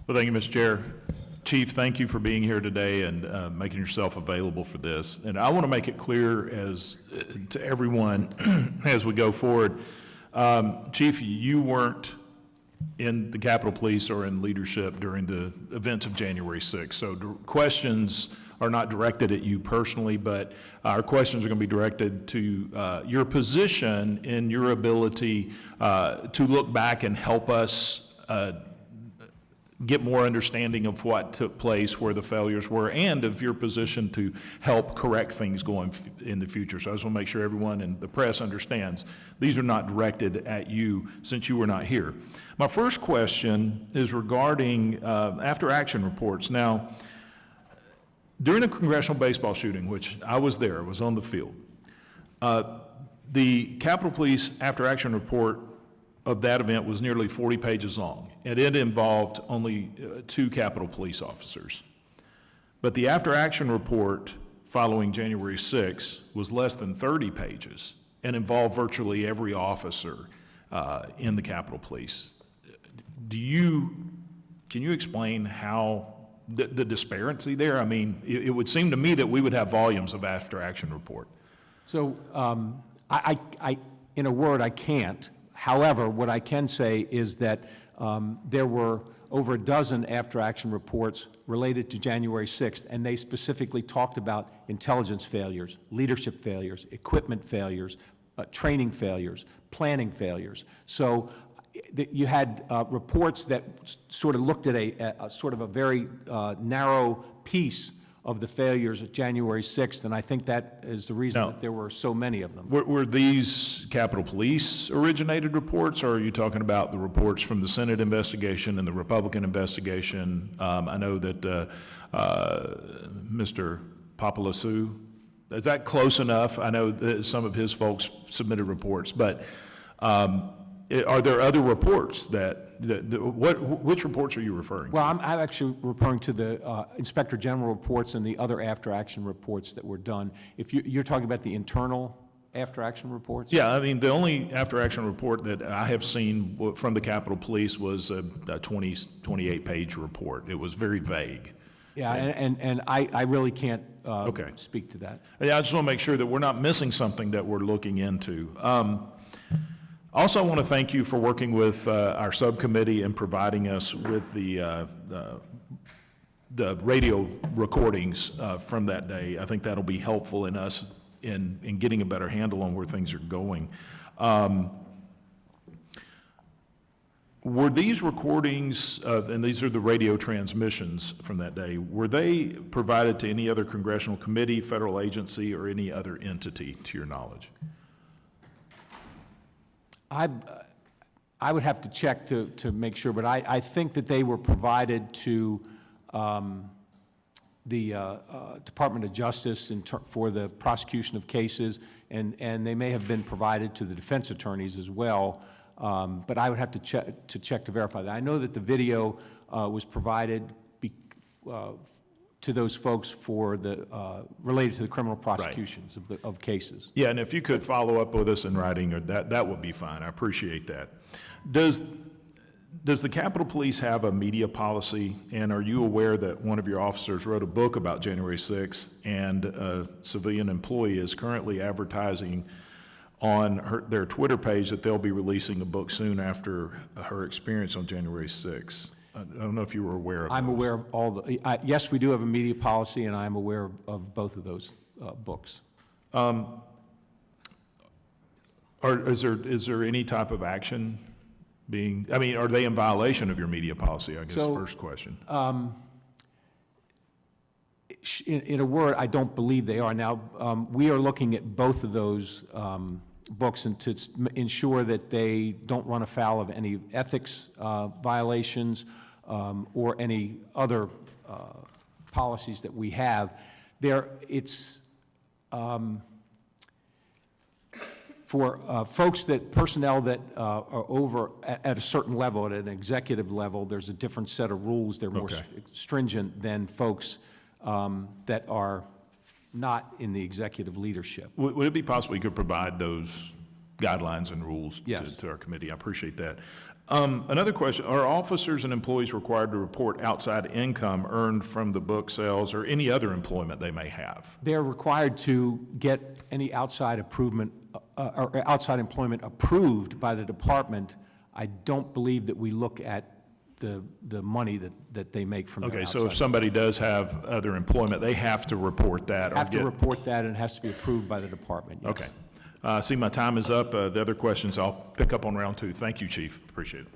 Well, thank you, Mr. Chair. Chief, thank you for being here today and making yourself available for this. And I want to make it clear to everyone as we go forward. Chief, you weren't in the Capitol Police or in leadership during the events of January 6th. So questions are not directed at you personally, but our questions are going to be directed to your position in your ability to look back and help us get more understanding of what took place, where the failures were, and of your position to help correct things going in the future. So I just want to make sure everyone in the press understands these are not directed at you since you were not here. My first question is regarding after-action reports. Now, during the congressional baseball shooting, which I was there, I was on the field, the Capitol Police after-action report of that event was nearly 40 pages long, and it involved only 2 Capitol Police officers. But the after-action report following January 6 was less than 30 pages and involved virtually every officer in the Capitol Police. Can you explain how the disparity there? I mean, it would seem to me that we would have volumes of after-action report. So in a word, I can't. However, what I can say is that there were over a dozen after-action reports related to January 6th, and they specifically talked about intelligence failures, leadership failures, equipment failures, training failures, planning failures. So you had reports that sort of looked at a sort of a very narrow piece of the failures of January 6th, and I think that is the reason that there were so many of them. Were these Capitol Police originated reports, or are you talking about the reports from the Senate investigation and the Republican investigation? I know that Mr. Papalescu, is that close enough? I know that some of his folks submitted reports, but are there other reports which reports are you referring to? Well, I'm actually referring to the Inspector General reports and the other after-action reports that were done. If you're talking about the internal after-action reports? Yeah, I mean, the only after-action report that I have seen from the Capitol Police was a 28-page report. It was very vague. Yeah, and I really can't speak to that. Yeah, I just want to make sure that we're not missing something that we're looking into. Also, I want to thank you for working with our subcommittee and providing us with the radio recordings from that day. I think that'll be helpful in us in getting a better handle on where things are going. Were these recordings, and these are the radio transmissions from that day, were they provided to any other congressional committee, federal agency, or any other entity, to your knowledge? I would have to check to make sure, but I think that they were provided to the Department of Justice for the prosecution of cases, and they may have been provided to the defense attorneys as well, but I would have to check to verify that. I know that the video was provided to those folks for the related to the criminal prosecutions of cases. Yeah, and if you could follow up with us in writing, or that would be fine. I appreciate that. Does the Capitol Police have a media policy, and are you aware that one of your officers wrote a book about January 6th, and a civilian employee is currently advertising on their Twitter page that they'll be releasing a book soon after her experience on January 6th? I don't know if you were aware of I'm aware of all the, yes, we do have a media policy, and I'm aware of both of those books. Is there any type of action being, I mean, are they in violation of your media policy, I guess, first question. In a word, I don't believe they are. Now, we are looking at both of those books and to ensure that they don't run afoul of any ethics violations or any other policies that we have. For personnel that are over at a certain level, at an executive level, there's a different set of rules. They're more stringent than folks that are not in the executive leadership. Would it be possible you could provide those guidelines and rules yes. to our committee? I appreciate that. Another question, are officers and employees required to report outside income earned from the book sales or any other employment they may have? They're required to get any outside improvement, or outside employment approved by the department. I don't believe that we look at the money that they make from their Okay, outside. so if somebody does have other employment, they have to report that? or Have to get- report that, and it has to be approved by the department, yes. Okay. I see my time is up. The other questions I'll pick up on round two. Thank you, Chief. Appreciate it.